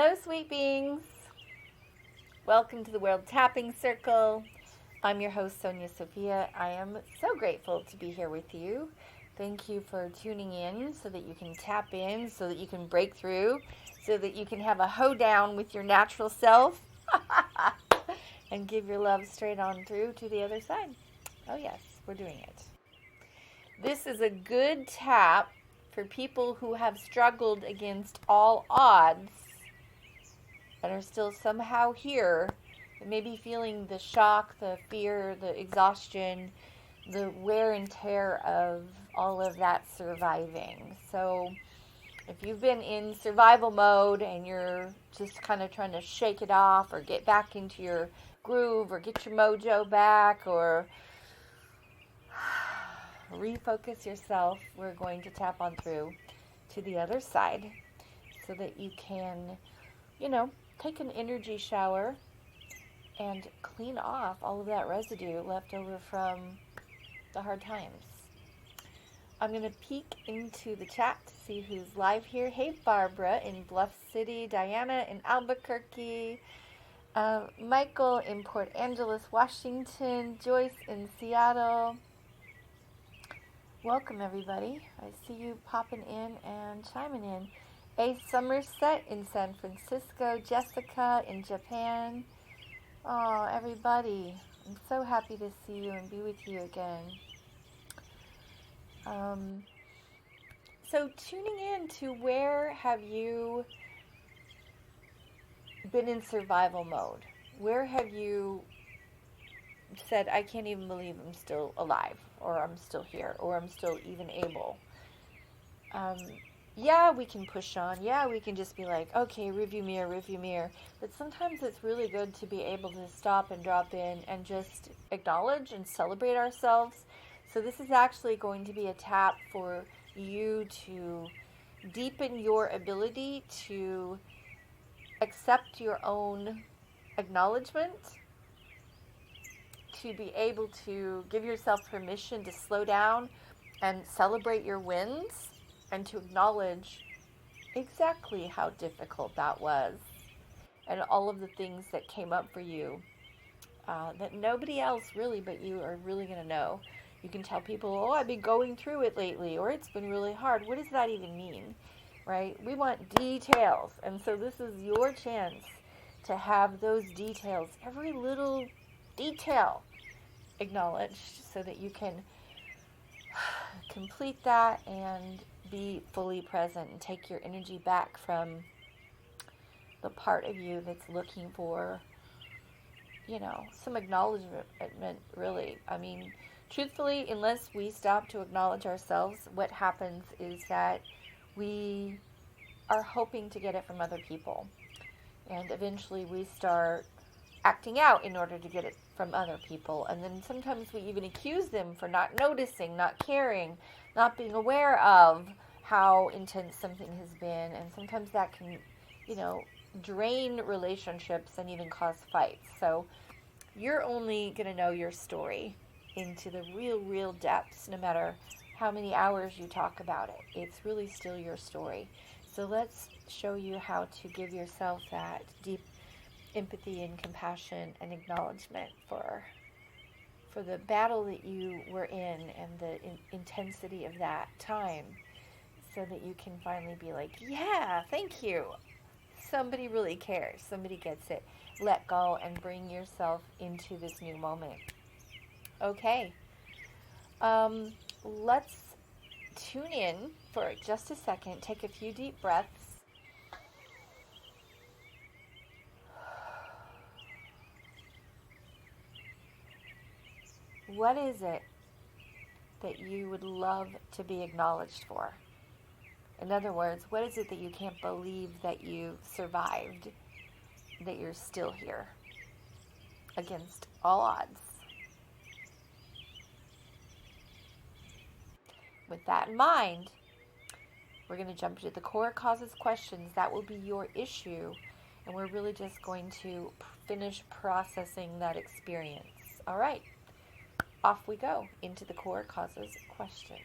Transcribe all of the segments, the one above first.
Hello, sweet beings. Welcome to the World Tapping Circle. I'm your host, Sophia. I am so grateful to be here with you. Thank you for tuning in so that you can tap in, so that you can break through, so that you can have a hoedown with your natural self and give your love straight on through to the other side. Oh yes, we're doing it. This is a good tap for people who have struggled against all odds and are still somehow here, maybe feeling the shock, the fear, the exhaustion, the wear and tear of all of that surviving. So if you've been in survival mode and you're just kind of trying to shake it off or get back into your groove or get your mojo back or refocus yourself, we're going to tap on through to the other side so that you can, take an energy shower and clean off all of that residue left over from the hard times. I'm going to peek into the chat to see who's live here. Hey, Barbara in Bluff City, Diana in Albuquerque, Michael in Port Angeles, Washington, Joyce in Seattle. Welcome, everybody. I see you popping in and chiming in. A Somerset in San Francisco, Jessica in Japan. Oh, everybody. I'm so happy to see you and be with you again. So tuning in to where have you been in survival mode? Where have you said, I can't even believe I'm still alive, or I'm still here, or I'm still even able? Yeah, we can push on. Yeah, we can just be like, okay, review mirror. But sometimes it's really good to be able to stop and drop in and just acknowledge and celebrate ourselves. So this is actually going to be a tap for you to deepen your ability to accept your own acknowledgement, to be able to give yourself permission to slow down and celebrate your wins, and to acknowledge exactly how difficult that was and all of the things that came up for you that nobody else really but you are really going to know. You can tell people, oh, I've been going through it lately, or it's been really hard. What does that even mean, right? We want details. And so this is your chance to have those details, every little detail, acknowledged so that you can complete that and be fully present and take your energy back from the part of you that's looking for, some acknowledgement, really. I mean, truthfully, unless we stop to acknowledge ourselves, what happens is that we are hoping to get it from other people. And eventually we start acting out in order to get it from other people. And then sometimes we even accuse them for not noticing, not caring, not being aware of how intense something has been. And sometimes that can, drain relationships and even cause fights. So you're only going to know your story into the real depths, no matter how many hours you talk about it. It's really still your story. So let's show you how to give yourself that deep empathy and compassion and acknowledgement for the battle that you were in and the intensity of that time, so that you can finally be like, yeah, thank you. Somebody really cares. Somebody gets it. Let go and bring yourself into this new moment. Okay. Let's tune in for just a second. Take a few deep breaths. What is it that you would love to be acknowledged for? In other words, what is it that you can't believe that you survived, that you're still here against all odds? With that in mind, we're going to jump into the core causes questions. That will be your issue, and we're really just going to finish processing that experience. All right, off we go into the core causes questions.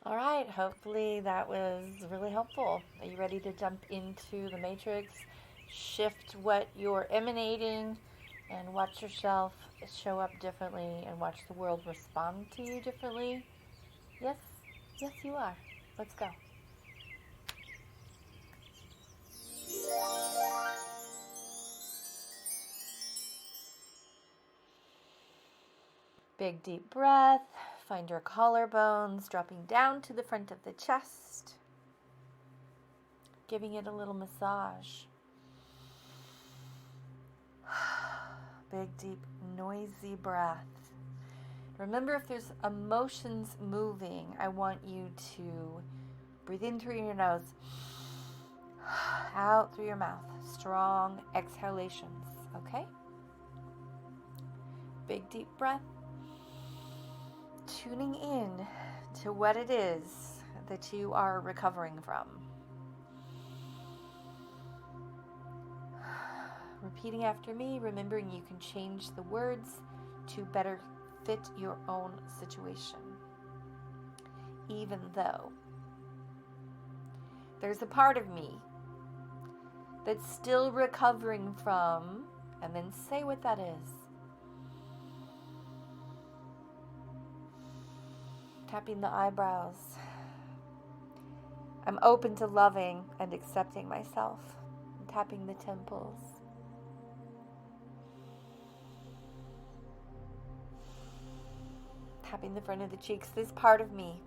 All right, hopefully that was really helpful. Are you ready to jump into the matrix? Shift what you're emanating and watch yourself show up differently and watch the world respond to you differently? Yes, yes, you are. Let's go. Big deep breath. Find your collarbones dropping down to the front of the chest, giving it a little massage. Big, deep, noisy breath. Remember, if there's emotions moving, I want you to breathe in through your nose, out through your mouth. Strong exhalations, okay? Big, deep breath. Tuning in to what it is that you are recovering from. Repeating after me, remembering you can change the words to better fit your own situation. Even though there's a part of me that's still recovering from, and then say what that is. Tapping the eyebrows. I'm open to loving and accepting myself. Tapping the temples. Tapping the front of the cheeks. This part of me,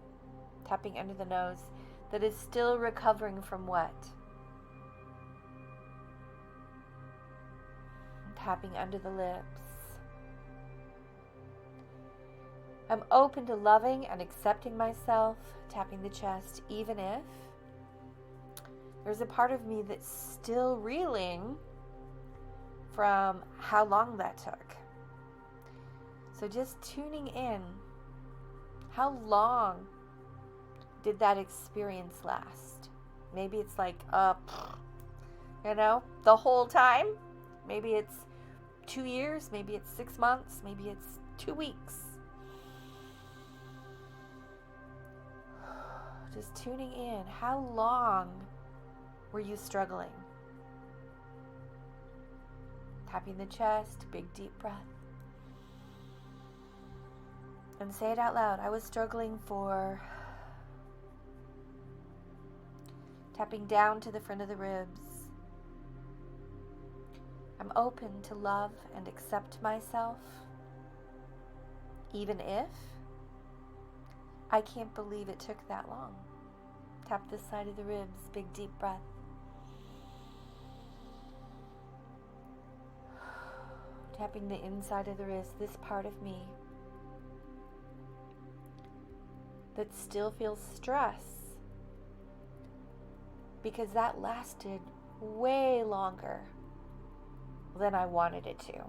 tapping under the nose, that is still recovering from what? Tapping under the lips. I'm open to loving and accepting myself. Tapping the chest, even if there's a part of me that's still reeling from how long that took. So just tuning in. How long did that experience last? Maybe it's like, the whole time. Maybe it's 2 years. Maybe it's 6 months. Maybe it's 2 weeks. Just tuning in. How long were you struggling? Tapping the chest, big deep breath. And say it out loud. I was struggling for... Tapping down to the front of the ribs. I'm open to love and accept myself. Even if I can't believe it took that long. Tap the side of the ribs, big deep breath. Tapping the inside of the wrist, this part of me that still feels stress because that lasted way longer than I wanted it to.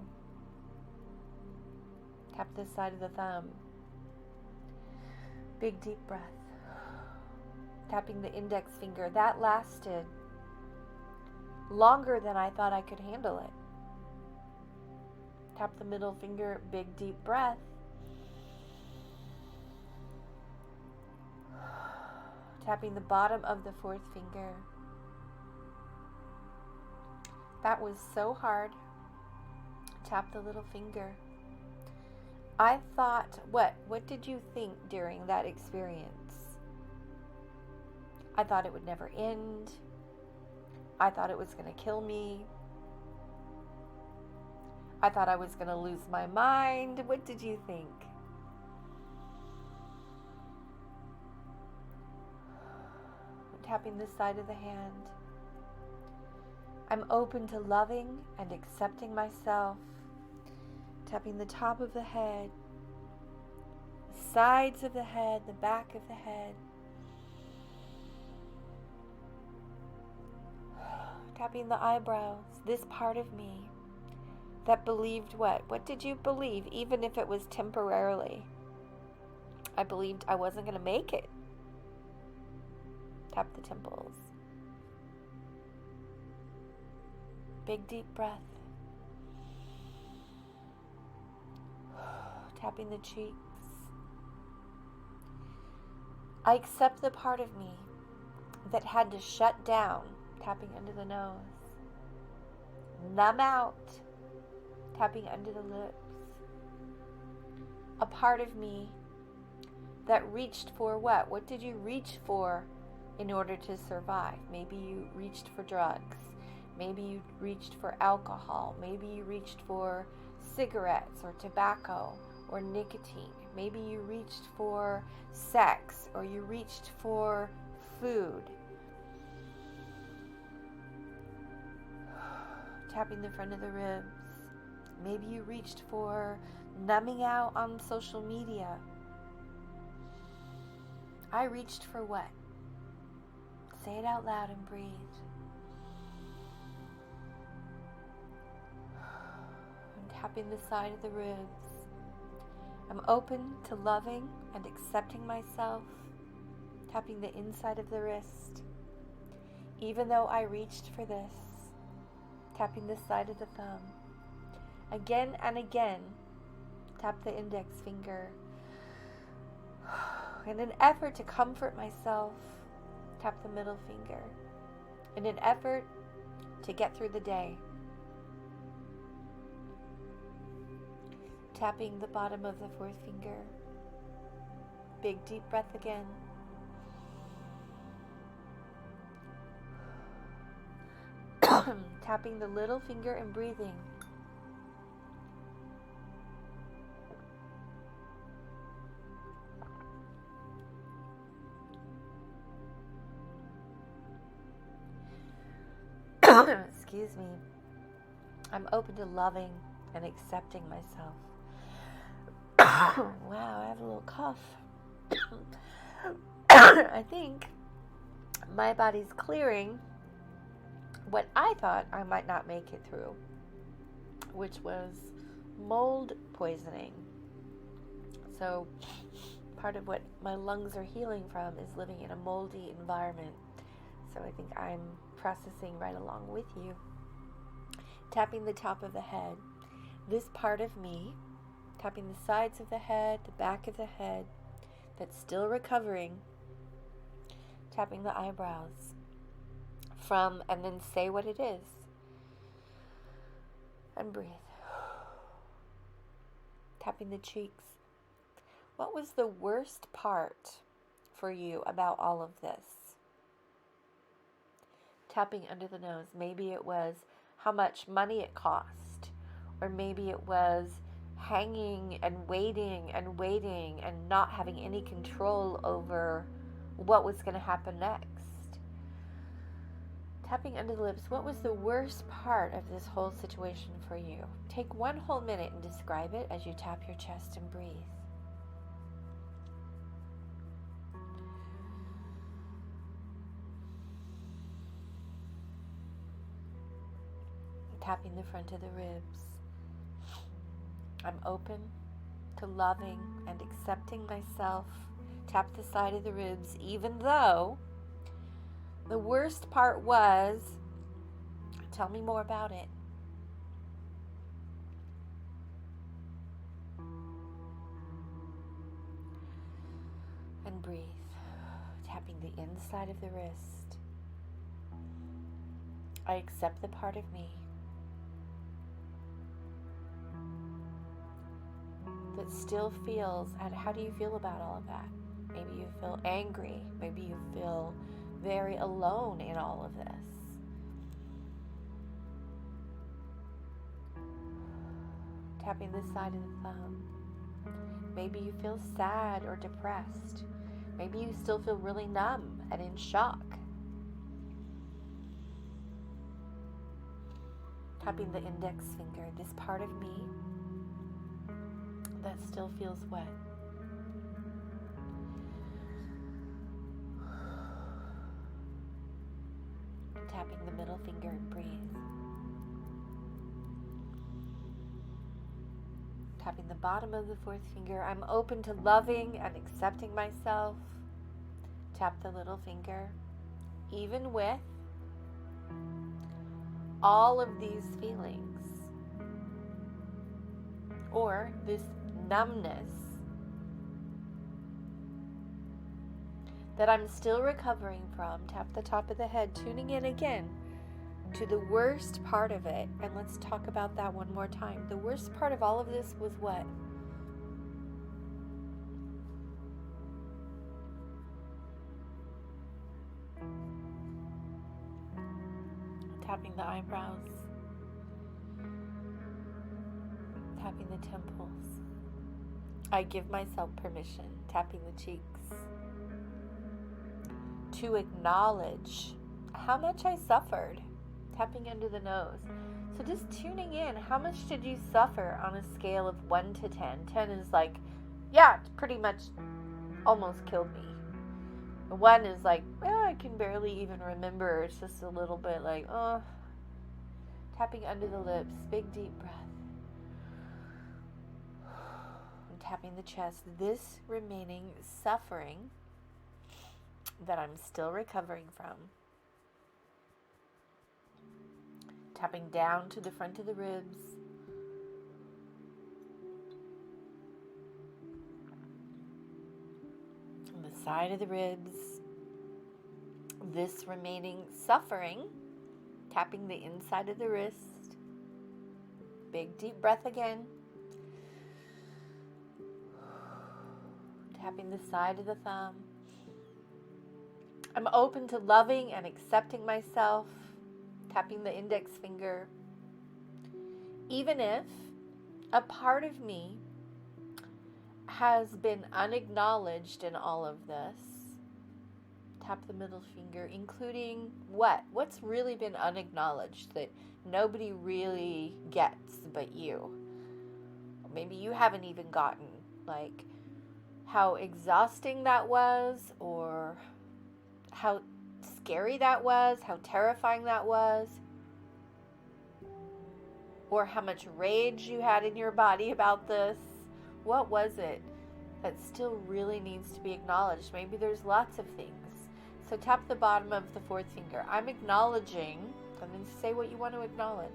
Tap this side of the thumb. Big deep breath. Tapping the index finger. That lasted longer than I thought I could handle it. Tap the middle finger. Big deep breath. Tapping the bottom of the fourth finger. That was so hard. Tap the little finger. I thought, what did you think during that experience? I thought it would never end. I thought it was going to kill me. I thought I was going to lose my mind. What did you think? Tapping the side of the hand. I'm open to loving and accepting myself. Tapping the top of the head, the sides of the head, the back of the head. Tapping the eyebrows, this part of me that believed what? What did you believe, even if it was temporarily? I believed I wasn't going to make it. Tap the temples. Big deep breath. Tapping the cheeks. I accept the part of me that had to shut down, tapping under the nose. Numb out, tapping under the lips. A part of me that reached for what? What did you reach for in order to survive? Maybe you reached for drugs. Maybe you reached for alcohol. Maybe you reached for cigarettes or tobacco or nicotine. Maybe you reached for sex, or you reached for food. Tapping the front of the ribs. Maybe you reached for numbing out on social media. I reached for what? Say it out loud and breathe. I'm tapping the side of the ribs. I'm open to loving and accepting myself. Tapping the inside of the wrist. Even though I reached for this. Tapping the side of the thumb. Again and again, tap the index finger. In an effort to comfort myself, tap the middle finger. In an effort to get through the day, tapping the bottom of the fourth finger. Big deep breath again. Tapping the little finger and breathing. Excuse me. I'm open to loving and accepting myself. Wow, I have a little cough. I think my body's clearing what I thought I might not make it through, which was mold poisoning. So part of what my lungs are healing from is living in a moldy environment. So I think I'm processing right along with you. Tapping the top of the head. This part of me, tapping the sides of the head, the back of the head, that's still recovering. Tapping the eyebrows. And then say what it is. And breathe. Tapping the cheeks. What was the worst part for you about all of this? Tapping under the nose. Maybe it was how much money it cost. Or maybe it was hanging and waiting and not having any control over what was going to happen next. Tapping under the lips. What was the worst part of this whole situation for you? Take 1 whole minute and describe it as you tap your chest and breathe. Tapping the front of the ribs. I'm open to loving and accepting myself. Tap the side of the ribs, even though the worst part was, tell me more about it. And breathe. Tapping the inside of the wrist. I accept the part of me that still feels, and how do you feel about all of that? Maybe you feel angry. Maybe you feel very alone in all of this. Tapping the side of the thumb. Maybe you feel sad or depressed. Maybe you still feel really numb and in shock. Tapping the index finger, this part of me that still feels wet. Tapping the middle finger and breathe. Tapping the bottom of the fourth finger. I'm open to loving and accepting myself. Tap the little finger. Even with all of these feelings or this numbness, that I'm still recovering from. Tap the top of the head, tuning in again to the worst part of it. And let's talk about that one more time. The worst part of all of this was what? Tapping the eyebrows, tapping the temples. I give myself permission, tapping the cheeks, to acknowledge how much I suffered, tapping under the nose. So just tuning in, how much did you suffer on a scale of 1 to 10? 10 is like, yeah, it's pretty much almost killed me. 1 is like, I can barely even remember. It's just a little bit like, tapping under the lips, big deep breath. And tapping the chest. This remaining suffering that I'm still recovering from. Tapping down to the front of the ribs. On the side of the ribs. This remaining suffering. Tapping the inside of the wrist. Big deep breath again. Tapping the side of the thumb. I'm open to loving and accepting myself. Tapping the index finger. Even if a part of me has been unacknowledged in all of this, tap the middle finger, including what? What's really been unacknowledged that nobody really gets but you? Maybe you haven't even gotten, like, how exhausting that was, or how scary that was, how terrifying that was, or how much rage you had in your body about this. What was it that still really needs to be acknowledged? Maybe there's lots of things. So tap the bottom of the fourth finger. I'm acknowledging, and then say what you want to acknowledge.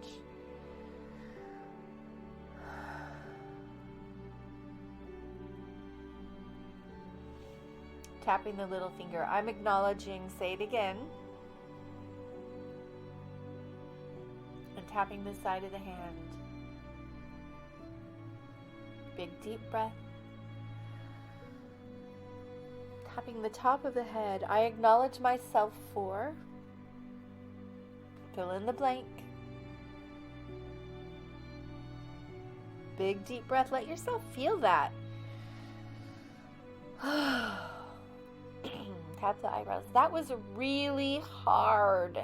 Tapping the little finger. I'm acknowledging, say it again. And tapping the side of the hand. Big deep breath. Tapping the top of the head. I acknowledge myself for. Fill in the blank. Big deep breath. Let yourself feel that. Tap the eyebrows. That was really hard.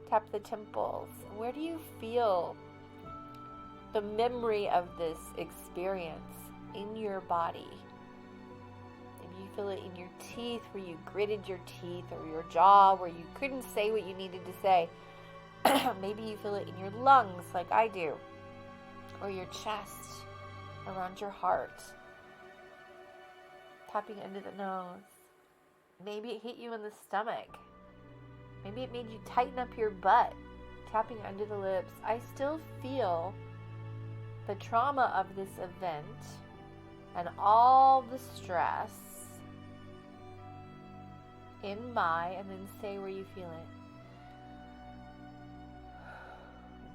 Tap the temples. Where do you feel the memory of this experience in your body? Maybe you feel it in your teeth, where you gritted your teeth, or your jaw, where you couldn't say what you needed to say. Maybe you feel it in your lungs, like I do, or your chest, around your heart. Tapping under the nose. Maybe it hit you in the stomach. Maybe it made you tighten up your butt. Tapping under the lips. I still feel the trauma of this event and all the stress in and then say where you feel it.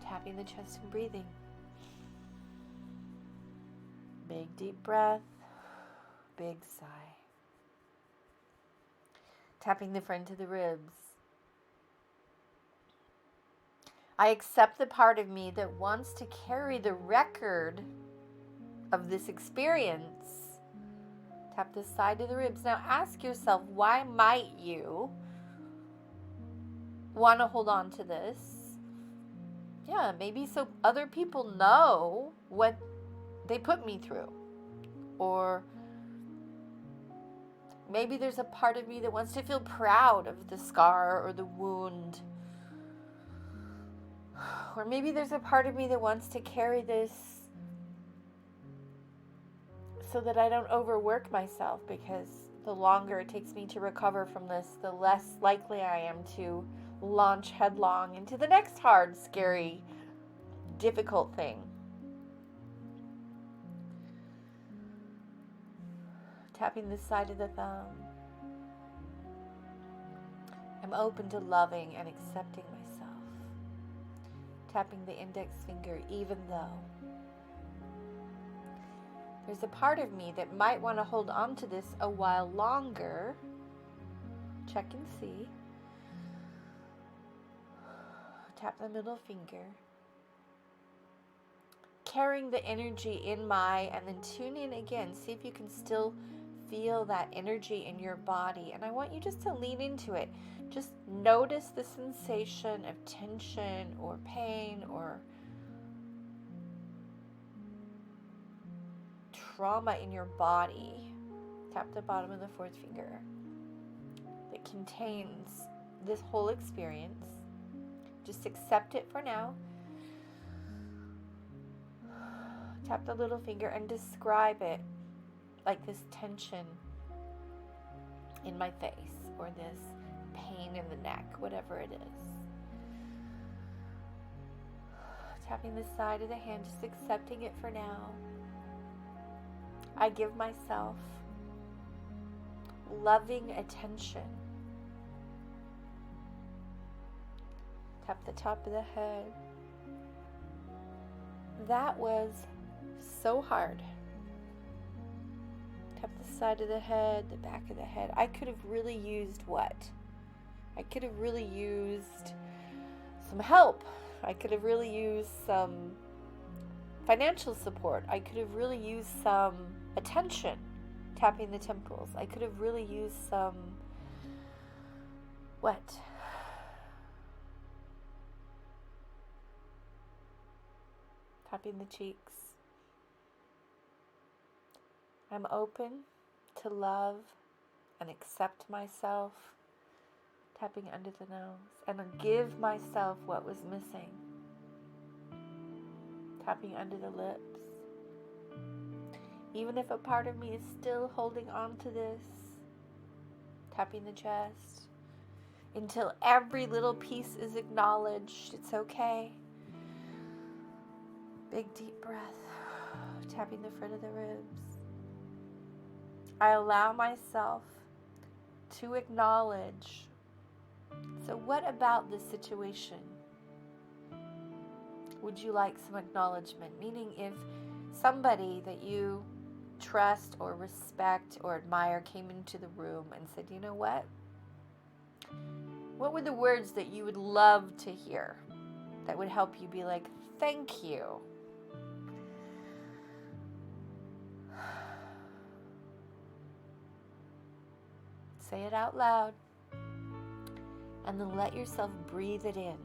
Tapping the chest and breathing. Big deep breath. Big sigh. Tapping the front of the ribs. I accept the part of me that wants to carry the record of this experience. Tap the side of the ribs. Now ask yourself, why might you want to hold on to this? Yeah, maybe so other people know what they put me through. Or maybe there's a part of me that wants to feel proud of the scar or the wound. Or maybe there's a part of me that wants to carry this so that I don't overwork myself, because the longer it takes me to recover from this, the less likely I am to launch headlong into the next hard, scary, difficult thing. Tapping the side of the thumb. I'm open to loving and accepting myself. Tapping the index finger, even though there's a part of me that might want to hold on to this a while longer. Check and see. Tap the middle finger. Carrying the energy in my, and then tune in again. See if you can still feel that energy in your body. And I want you just to lean into it. Just notice the sensation of tension or pain or trauma in your body. Tap the bottom of the fourth finger that contains this whole experience. Just accept it for now. Tap the little finger and describe it like this tension in my face or this pain in the neck, whatever it is. Tapping the side of the hand, just accepting it for now. I give myself loving attention. Tap the top of the head. That was so hard. Tap the side of the head, the back of the head. I could have really used what? I could have really used some help. I could have really used some financial support. I could have really used some attention. Tapping the temples. I could have really used some what? Tapping the cheeks. I'm open to love and accept myself. Tapping under the nose. And give myself what was missing. Tapping under the lips. Even if a part of me is still holding on to this. Tapping the chest. Until every little piece is acknowledged. It's okay. Big deep breath. Tapping the front of the ribs. I allow myself to acknowledge. So what about this situation would you like some acknowledgement? Meaning if somebody that you trust or respect or admire came into the room and said, you know what? What were the words that you would love to hear that would help you be like, thank you? Say it out loud. And then let yourself breathe it in.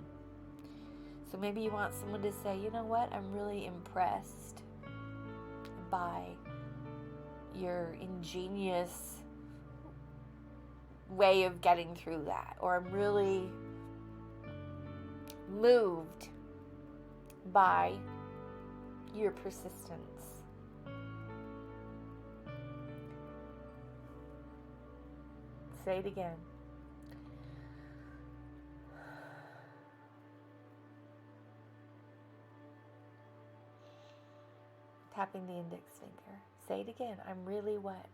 So maybe you want someone to say, you know what? I'm really impressed by your ingenious way of getting through that. Or I'm really moved by your persistence. Say it again. Tapping the index finger. Say it again. I'm really what?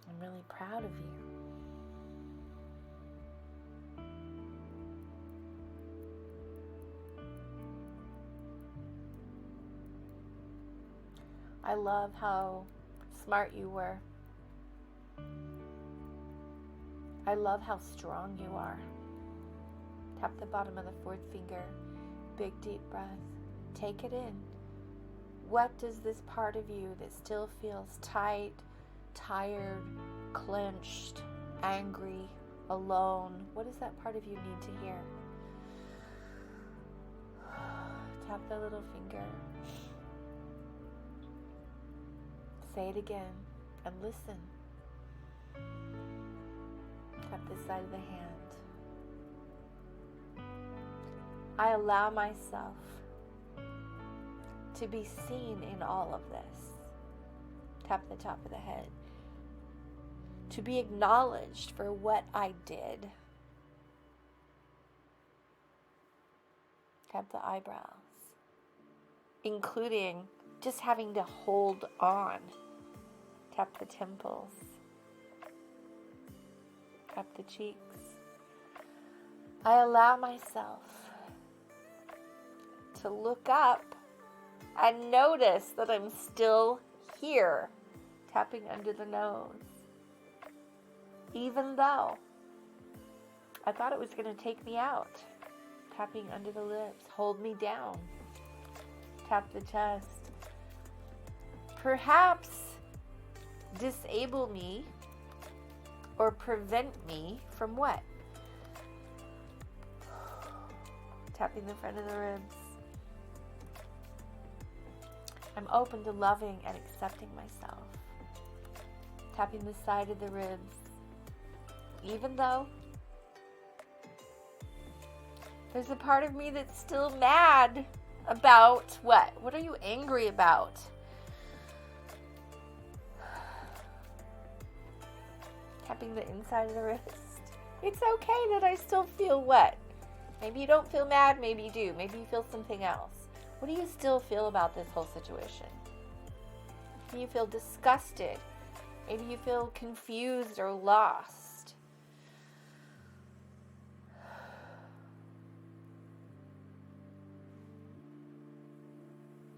I'm really proud of you. I love how smart you were. I love how strong you are. Tap the bottom of the fourth finger. Big deep breath. Take it in. What does this part of you that still feels tight, tired, clenched, angry, alone, what does that part of you need to hear? Tap the little finger. Say it again and listen. Tap the side of the hand. I allow myself to be seen in all of this. Tap the top of the head. To be acknowledged for what I did. Tap the eyebrows. Including just having to hold on. Tap the temples. Tap the cheeks. I allow myself to look up and notice that I'm still here, tapping under the nose. Even though I thought it was going to take me out, tapping under the lips, hold me down, tap the chest. Perhaps disable me or prevent me from what? Tapping the front of the ribs. I'm open to loving and accepting myself. Tapping the side of the ribs. Even though there's a part of me that's still mad about what? What are you angry about? Tapping the inside of the wrist. It's okay that I still feel what? Maybe you don't feel mad, maybe you do. Maybe you feel something else. What do you still feel about this whole situation? Maybe you feel disgusted. Maybe you feel confused or lost.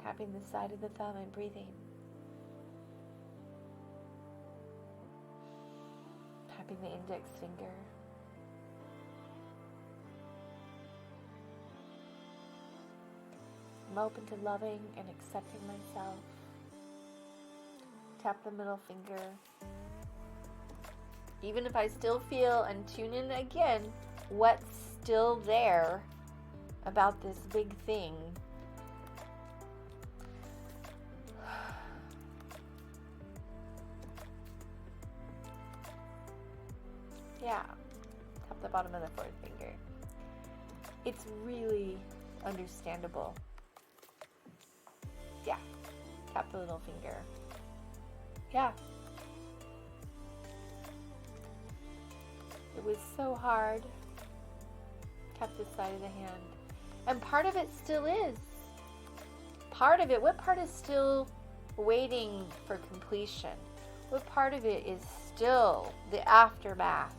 Tapping the side of the thumb and breathing. Tapping the index finger. I'm open to loving and accepting myself. Tap the middle finger. Even if I still feel, and tune in again, what's still there about this big thing. Yeah, tap the bottom of the fourth finger. It's really understandable. Yeah, tap the little finger. Yeah. It was so hard. Tap the side of the hand. And part of it still is. Part of it, what part is still waiting for completion? What part of it is still the aftermath?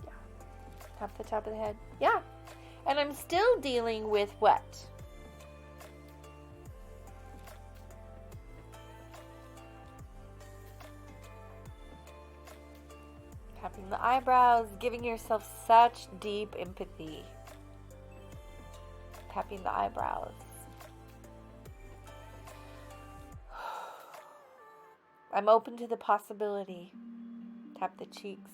Yeah. Tap the top of the head. Yeah. And I'm still dealing with what? Tapping the eyebrows, giving yourself such deep empathy. Tapping the eyebrows. I'm open to the possibility, tap the cheeks,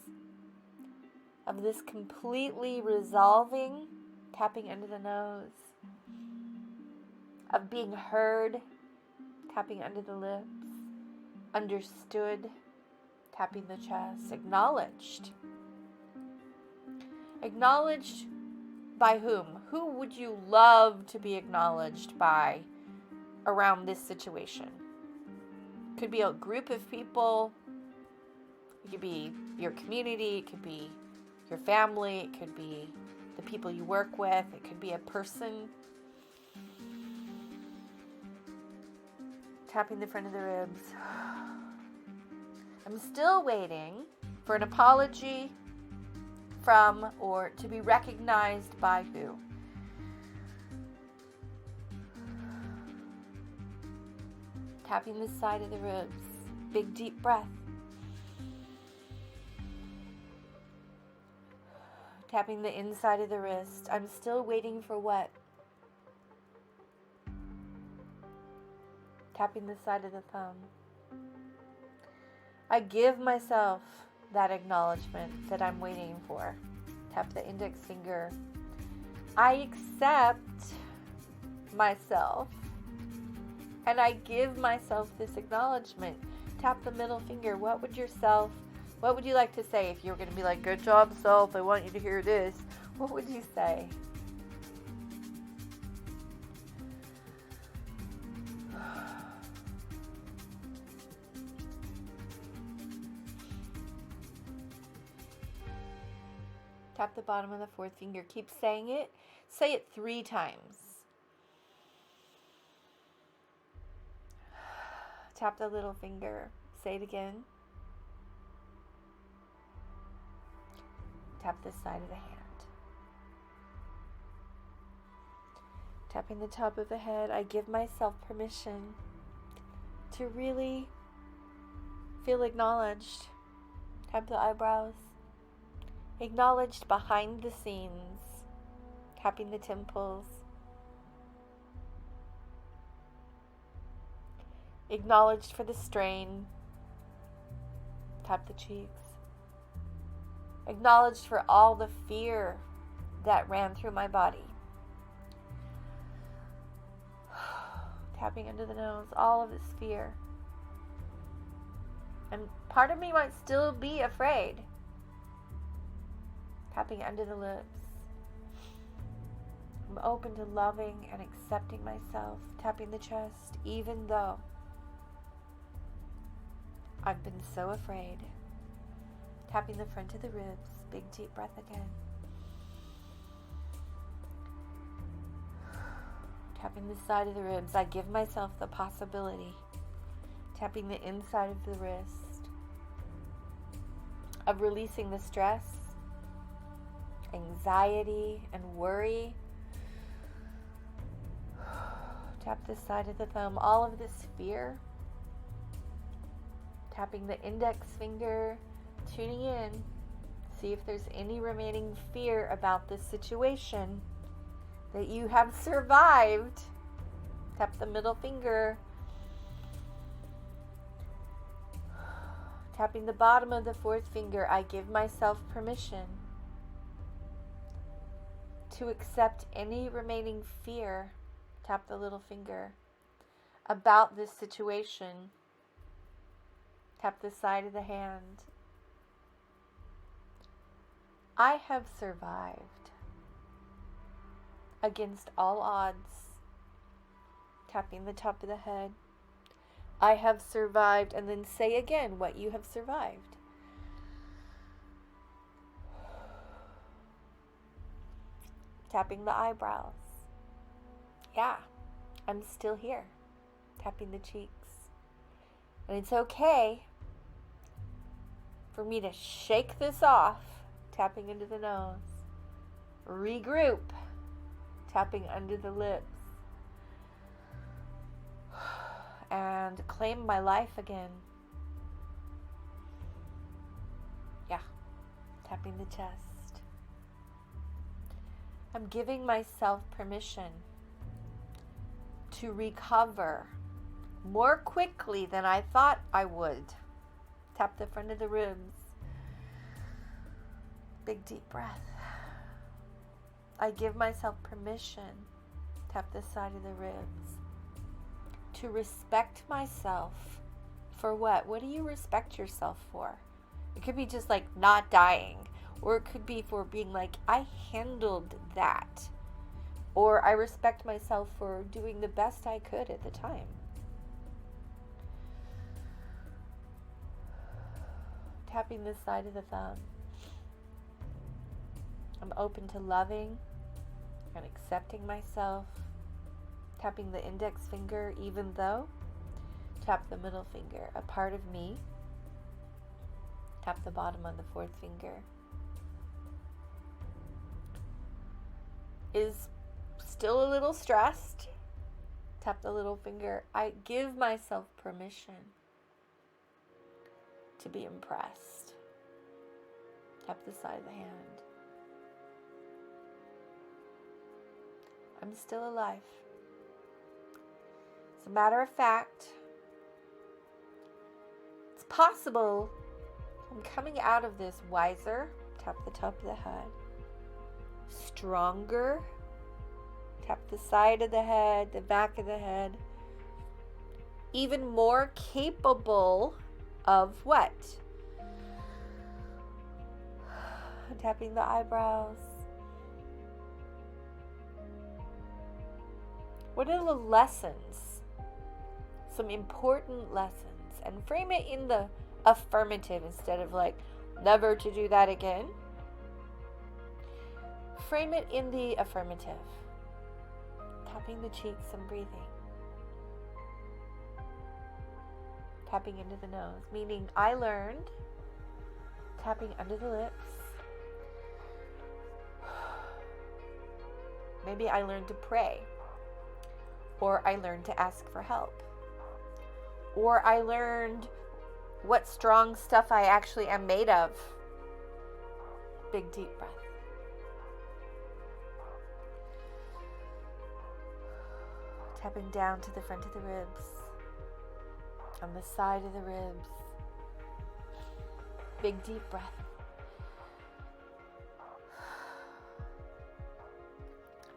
of this completely resolving, tapping under the nose, of being heard, tapping under the lips, understood, tapping the chest, acknowledged. Acknowledged by whom? Who would you love to be acknowledged by around this situation? Could be a group of people. It could be your community. It could be your family. It could be the people you work with. It could be a person. Tapping the front of the ribs. I'm still waiting for an apology from or to be recognized by who? Tapping the side of the ribs. Big deep breath. Tapping the inside of the wrist. I'm still waiting for what? Tapping the side of the thumb. I give myself that acknowledgement that I'm waiting for. Tap the index finger. I accept myself. And I give myself this acknowledgement. Tap the middle finger. What would you like to say if you were going to be like, good job, self, I want you to hear this? What would you say? Tap the bottom of the fourth finger. Keep saying it. Say it 3 times. Tap the little finger. Say it again. Tap the side of the hand. Tapping the top of the head, I give myself permission to really feel acknowledged. Tap the eyebrows. Acknowledged behind the scenes. Tapping the temples. Acknowledged for the strain. Tap the cheeks. Acknowledged for all the fear that ran through my body. Tapping under the nose, all of this fear. And part of me might still be afraid. Tapping under the lips. I'm open to loving and accepting myself. Tapping the chest, even though I've been so afraid. Tapping the front of the ribs. Big deep breath again. Tapping the side of the ribs. I give myself the possibility. Tapping the inside of the wrist. Of releasing the stress, anxiety, and worry. Tap the side of the thumb. All of this fear. Tapping the index finger. Tuning in. See if there's any remaining fear about this situation that you have survived. Tap the middle finger. Tapping the bottom of the fourth finger, I give myself permission to accept any remaining fear. Tap the little finger. About this situation. Tap the side of the hand. I have survived against all odds. Tapping the top of the head. I have survived, and then say again what you have survived. Tapping the eyebrows. Yeah, I'm still here. Tapping the cheeks. And it's okay for me to shake this off. Tapping into the nose. Regroup. Tapping under the lips. And claim my life again. Yeah. Tapping the chest. I'm giving myself permission to recover more quickly than I thought I would. Tap the front of the ribs. Big deep breath. I give myself permission. Tap the side of the ribs. To respect myself for what? What do you respect yourself for? It could be just like not dying, or it could be for being like, I handled that, or I respect myself for doing the best I could at the time. Tapping the side of the thumb. I'm open to loving and accepting myself. Tapping the index finger, even though. Tap the middle finger, a part of me. Tap the bottom on the fourth finger. Is still a little stressed. Tap the little finger. I give myself permission to be impressed. Tap the side of the hand. I'm still alive. As a matter of fact, it's possible I'm coming out of this wiser. Tap the top of the head. Stronger. Tap the side of the head, the back of the head. Even more capable of what? Tapping the eyebrows. What are the lessons? Some important lessons. And frame it in the affirmative instead of like, never to do that again. Frame it in the affirmative. Tapping the cheeks and breathing. tapping into the nose, meaning I learned tapping under the lips. Maybe I learned to pray, or I learned to ask for help, or I learned what strong stuff I actually am made of. Big deep breath. Tapping down to the front of the ribs, on the side of the ribs. Big deep breath.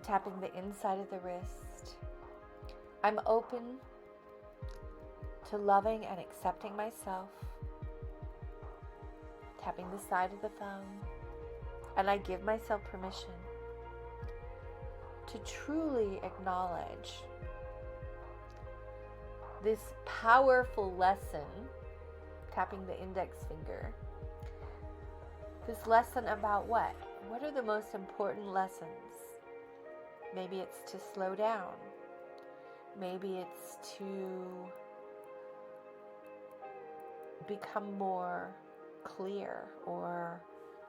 Tapping the inside of the wrist. I'm open to loving and accepting myself. Tapping the side of the thumb. And I give myself permission to truly acknowledge this powerful lesson, tapping the index finger. This lesson about what? What are the most important lessons? Maybe it's to slow down. Maybe it's to become more clear, or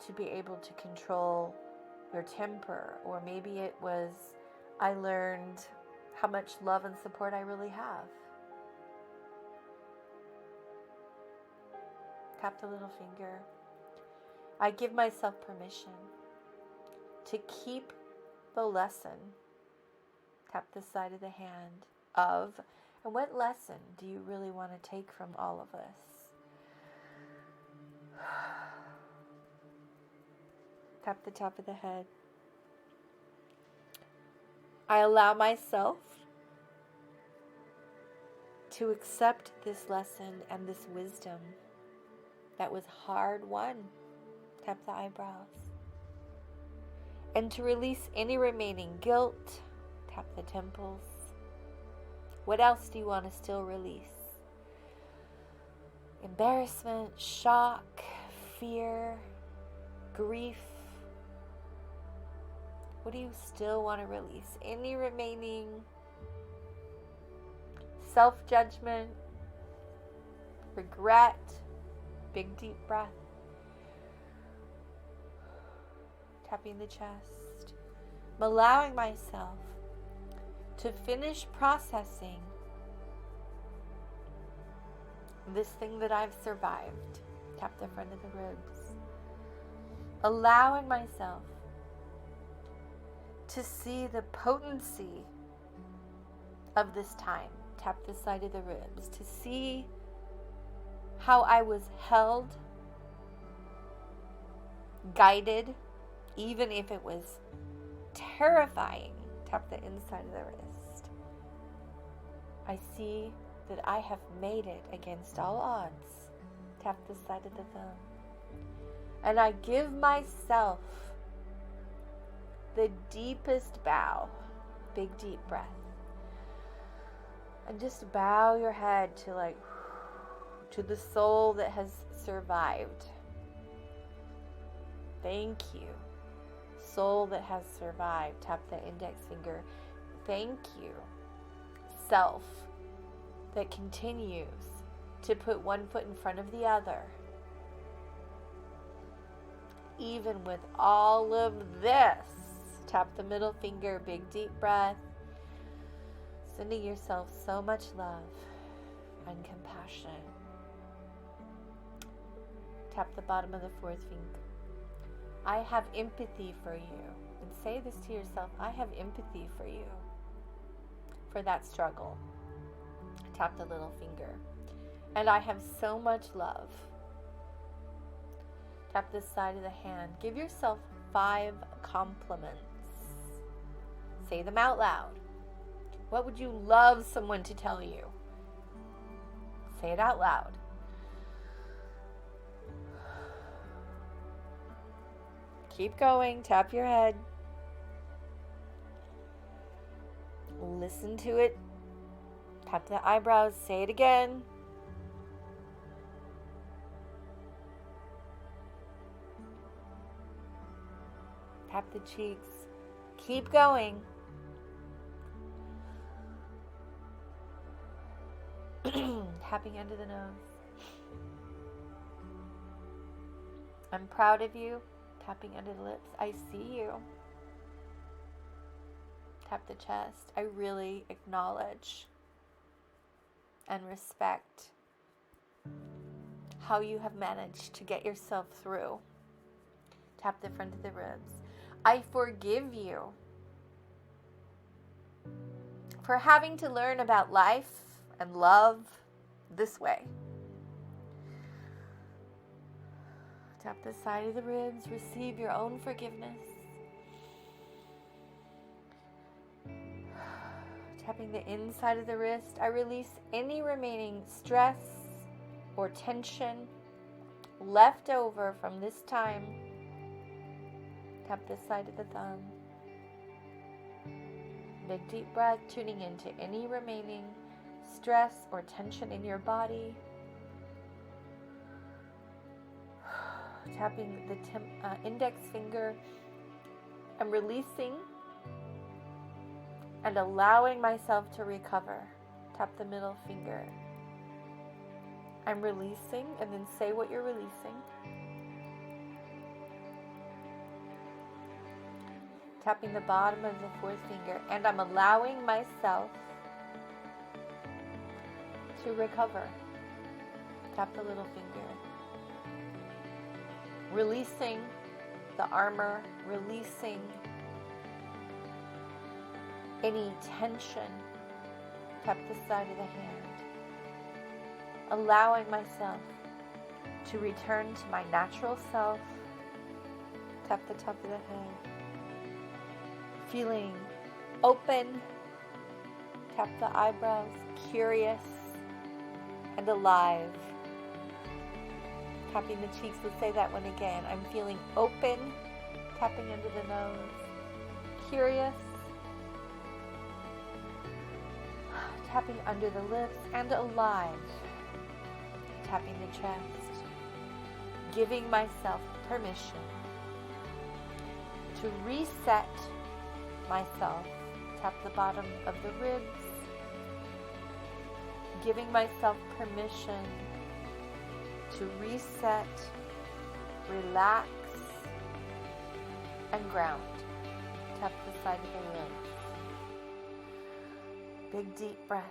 to be able to control your temper. Or maybe it was, I learned how much love and support I really have. Tap the little finger. I give myself permission to keep the lesson. Tap the side of the hand of, and what lesson do you really want to take from all of this? Tap the top of the head. I allow myself to accept this lesson and this wisdom that was hard won. Tap the eyebrows. And to release any remaining guilt, tap the temples. What else do you want to still release? Embarrassment, shock, fear, grief. What do you still want to release? Any remaining self-judgment, regret. Big deep breath. Tapping the chest. I'm allowing myself to finish processing this thing that I've survived. Tap the front of the ribs. Allowing myself to see the potency of this time. Tap the side of the ribs. To see how I was held, guided, even if it was terrifying. Tap the inside of the wrist. I see that I have made it against all odds. Tap the side of the thumb. And I give myself the deepest bow. Big deep breath. And just bow your head to the soul that has survived. Thank you. Soul that has survived. Tap the index finger. Thank you. Self that continues to put one foot in front of the other. Even with all of this. Tap the middle finger. Big deep breath. Sending yourself so much love and compassion. Tap the bottom of the fourth finger. I have empathy for you. And say this to yourself. I have empathy for you. For that struggle. Tap the little finger. And I have so much love. Tap the side of the hand. Give yourself 5 compliments. Say them out loud. What would you love someone to tell you? Say it out loud. Keep going. Tap your head. Listen to it. Tap the eyebrows. Say it again. Tap the cheeks. Keep going. tapping under the nose. I'm proud of you, tapping under the lips. I see you. Tap the chest. I really acknowledge and respect how you have managed to get yourself through. Tap the front of the ribs. I forgive you for having to learn about life and love this way. Tap the side of the ribs. Receive your own forgiveness. Tapping the inside of the wrist. I release any remaining stress or tension left over from this time. Tap the side of the thumb. Big deep breath, tuning into any remaining stress or tension in your body. Tapping the index finger. I'm releasing and allowing myself to recover. Tap the middle finger. I'm releasing, and then say what you're releasing. Tapping the bottom of the fourth finger, and I'm allowing myself to recover. Tap the little finger. Releasing the armor, releasing any tension. Tap the side of the hand. Allowing myself to return to my natural self. Tap the top of the head. Feeling open. Tap the eyebrows. Curious and alive. Tapping the cheeks. Let's say that one again. I'm feeling open. Tapping under the nose. Curious. Tapping under the lips. And alive. Tapping the chest. Giving myself permission to reset myself. Tap the bottom of the ribs. Giving myself permission to reset, relax, and ground. Tap the side of the ribs. Big deep breath.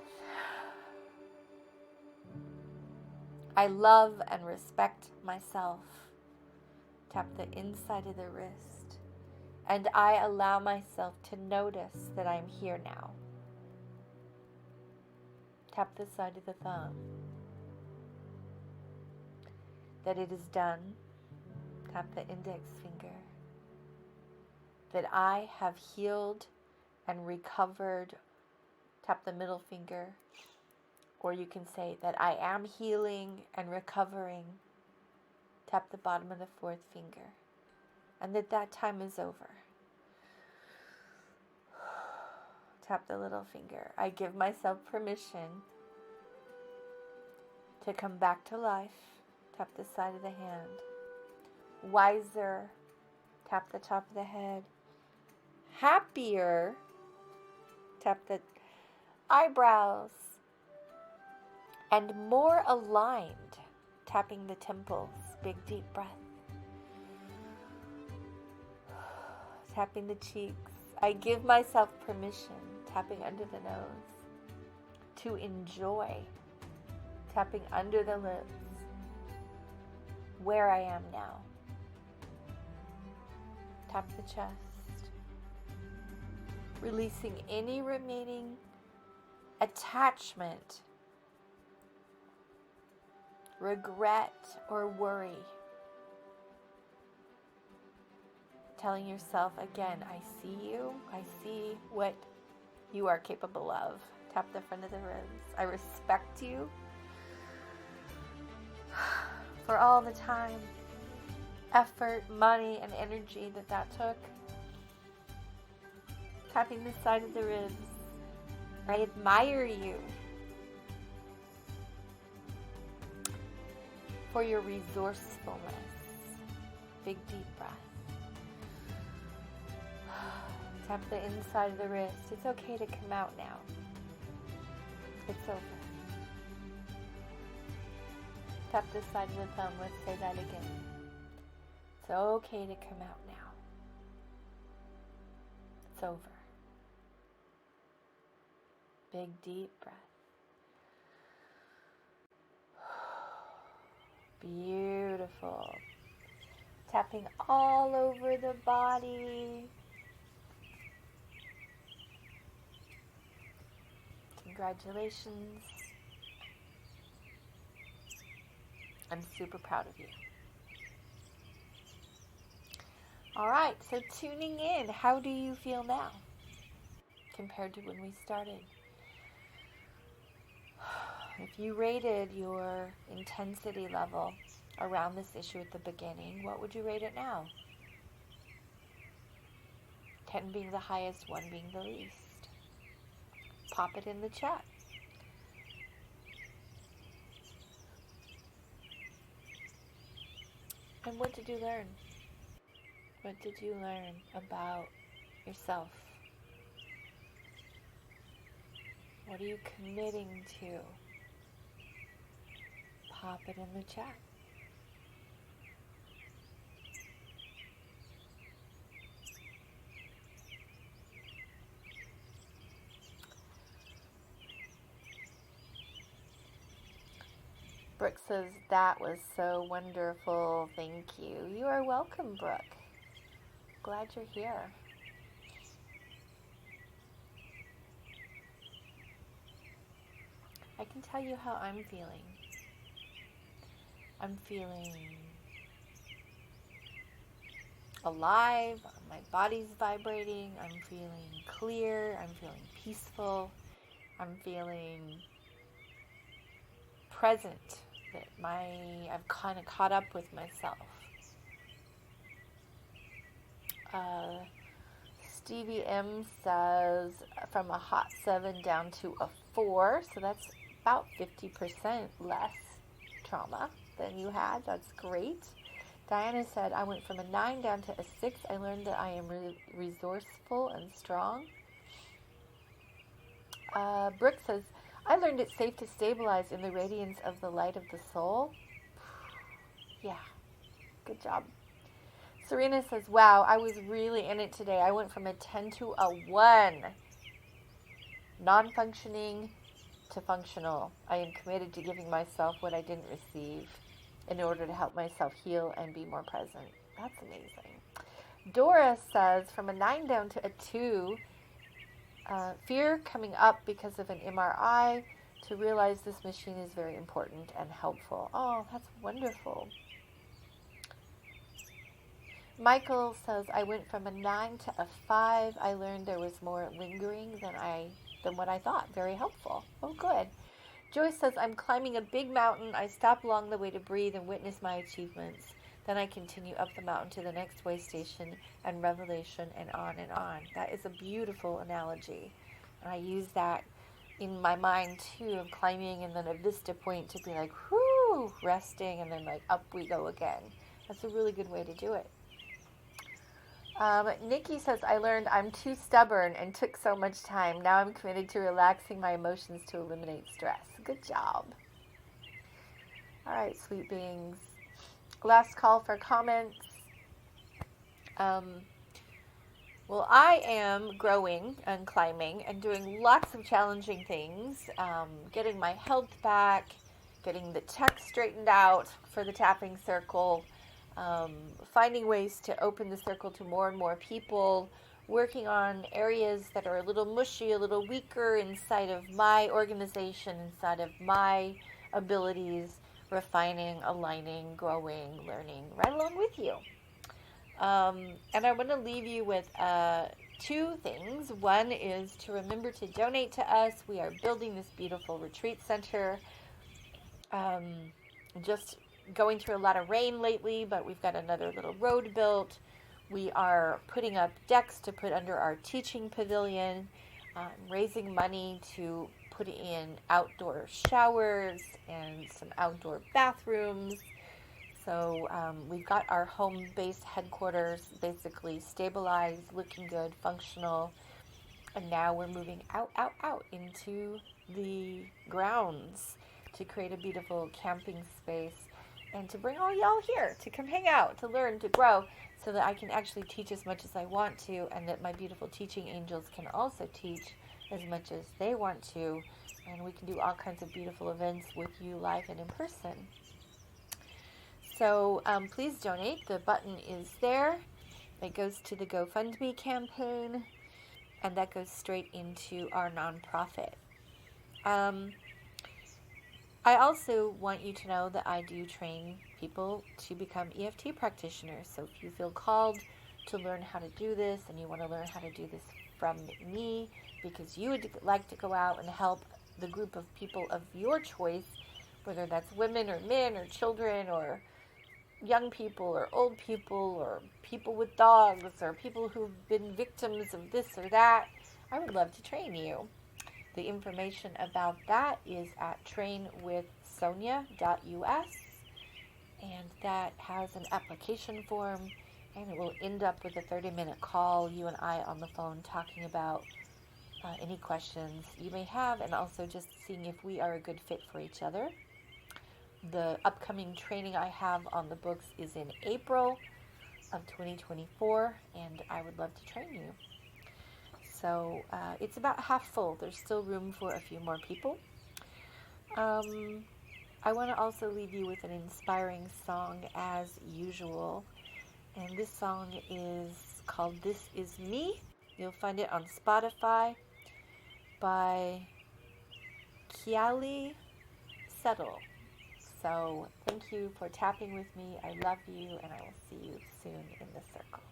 I love and respect myself. Tap the inside of the wrist. And I allow myself to notice that I'm here now. Tap the side of the thumb. That it is done. Tap the index finger. That I have healed and recovered. Tap the middle finger. Or you can say that I am healing and recovering. Tap the bottom of the fourth finger. And that time is over. Tap the little finger. I give myself permission to come back to life. Tap the side of the hand. Wiser. Tap the top of the head. Happier. Tap the eyebrows. And more aligned. Tapping the temples. Big deep breath. Tapping the cheeks. I give myself permission, tapping under the nose, to enjoy, tapping under the lips, where I am now. Tap the chest, releasing any remaining attachment, regret, or worry. Telling yourself again, I see you. I see what you are capable of. Tap the front of the ribs. I respect you for all the time, effort, money, and energy that took. Tapping the side of the ribs. I admire you for your resourcefulness. Big deep breath. Tap the inside of the wrist. It's okay to come out now. It's over. tap this side of the thumb. Let's say that again. It's okay to come out now. It's over. Big, deep breath. Beautiful. Tapping all over the body. Congratulations. I'm super proud of you. All right, so tuning in, how do you feel now compared to when we started? If you rated your intensity level around this issue at the beginning, what would you rate it now? 10 being the highest, 1 being the least. Pop it in the chat. And what did you learn? What did you learn about yourself? What are you committing to? Pop it in the chat. Brooke says, that was so wonderful. Thank you. You are welcome, Brooke. Glad you're here. I can tell you how I'm feeling. I'm feeling alive. My body's vibrating. I'm feeling clear. I'm feeling peaceful. I'm feeling present. That I've kind of caught up with myself. Stevie M says from a hot 7 down to a 4, so that's about 50% less trauma than you had. That's great. Diana said, I went from a 9 down to a 6. I learned that I am resourceful and strong. Brooke says, I learned it's safe to stabilize in the radiance of the light of the soul. Yeah, good job. Serena says, wow, I was really in it today. I went from a 10 to a 1. Non-functioning to functional. I am committed to giving myself what I didn't receive in order to help myself heal and be more present. That's amazing. Dora says, from a 9 down to a 2, fear coming up because of an MRI, to realize this machine is very important and helpful. Oh, that's wonderful. Michael says, I went from a 9 to a 5. I learned there was more lingering than what I thought. Very helpful. Oh, good. Joyce says, I'm climbing a big mountain. I stop along the way to breathe and witness my achievements. Then I continue up the mountain to the next way station and revelation and on and on. That is a beautiful analogy. And I use that in my mind too, of climbing and then a vista point to be like, whoo, resting, and then like up we go again. That's a really good way to do it. Nikki says, I learned I'm too stubborn and took so much time. Now I'm committed to relaxing my emotions to eliminate stress. Good job. All right, sweet beings. Last call for comments. Well, I am growing and climbing and doing lots of challenging things, getting my health back, getting the tech straightened out for the tapping circle, finding ways to open the circle to more and more people, working on areas that are a little mushy, a little weaker inside of my organization, inside of my abilities, refining, aligning, growing, learning right along with you. And I want to leave you with 2 things. One is to remember to donate to us. We are building this beautiful retreat center. Just going through a lot of rain lately, but we've got another little road built. We are putting up decks to put under our teaching pavilion, raising money to put in outdoor showers and some outdoor bathrooms. So we've got our home base headquarters basically stabilized, looking good, functional, and now we're moving out into the grounds to create a beautiful camping space, and to bring all y'all here to come hang out, to learn, to grow, so that I can actually teach as much as I want to, and that my beautiful teaching angels can also teach as much as they want to, and we can do all kinds of beautiful events with you live and in person. So please donate. The button is there. It goes to the GoFundMe campaign, and that goes straight into our nonprofit. I also want you to know that I do train people to become EFT practitioners. So if you feel called to learn how to do this, and you want to learn how to do this from me because you would like to go out and help the group of people of your choice, whether that's women or men or children or young people or old people or people with dogs or people who've been victims of this or that, I would love to train you. The information about that is at trainwithsonya.us, and that has an application form, and it will end up with a 30-minute call, you and I on the phone, talking about any questions you may have, and also just seeing if we are a good fit for each other. The upcoming training I have on the books is in April of 2024, and I would love to train you. So it's about half full. There's still room for a few more people. I want to also leave you with an inspiring song as usual. And this song is called This Is Me. You'll find it on Spotify by Kiali Settle. So thank you for tapping with me. I love you, and I will see you soon in the circle.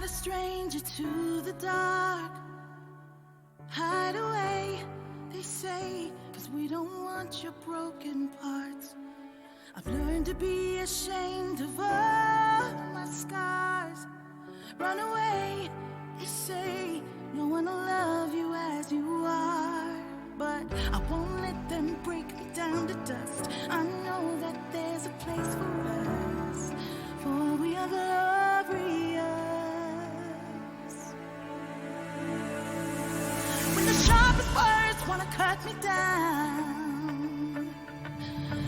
A stranger to the dark. Hide away, they say, 'cause we don't want your broken parts. I've learned to be ashamed of all my scars. Run away, they say, no one will love you as you are. But I won't let them break me down to dust. I know that there's a place for us, for we are glorious. The sharpest words wanna cut me down.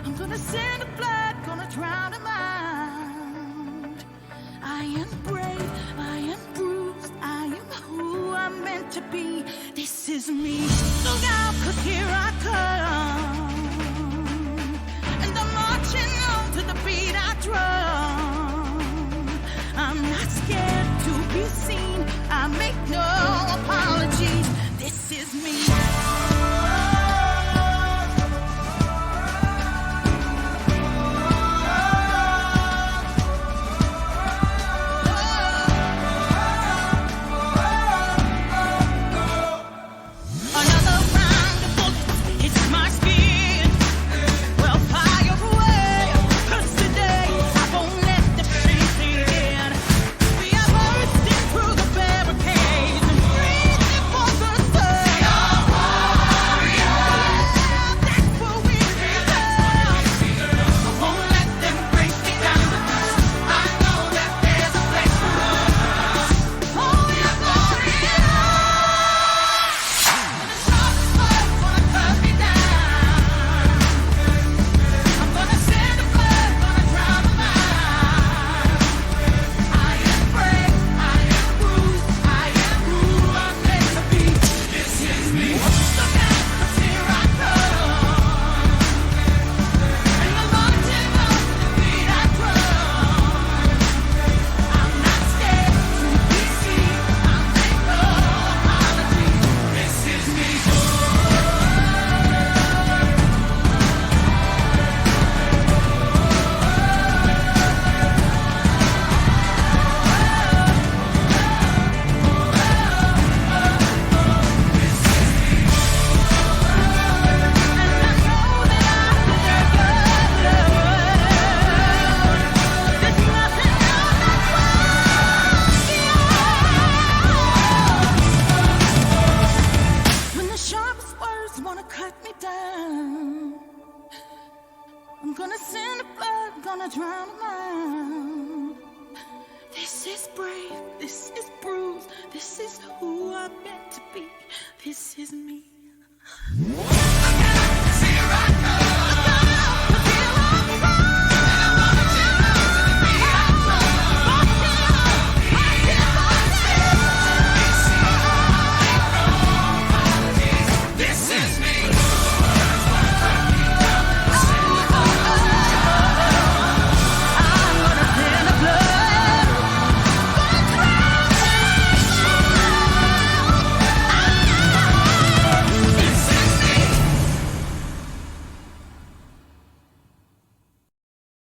I'm gonna send the blood, gonna drown them out. I am brave, I am bruised, I am who I'm meant to be. This is me. Look out, 'cause here I come, and I'm marching on to the beat I drum. I'm not scared to be seen, I make no apologies. This is me. Another round of bullets hits my gonna drown them out. This is brave, this is bruised, this is who I'm meant to be. This is me.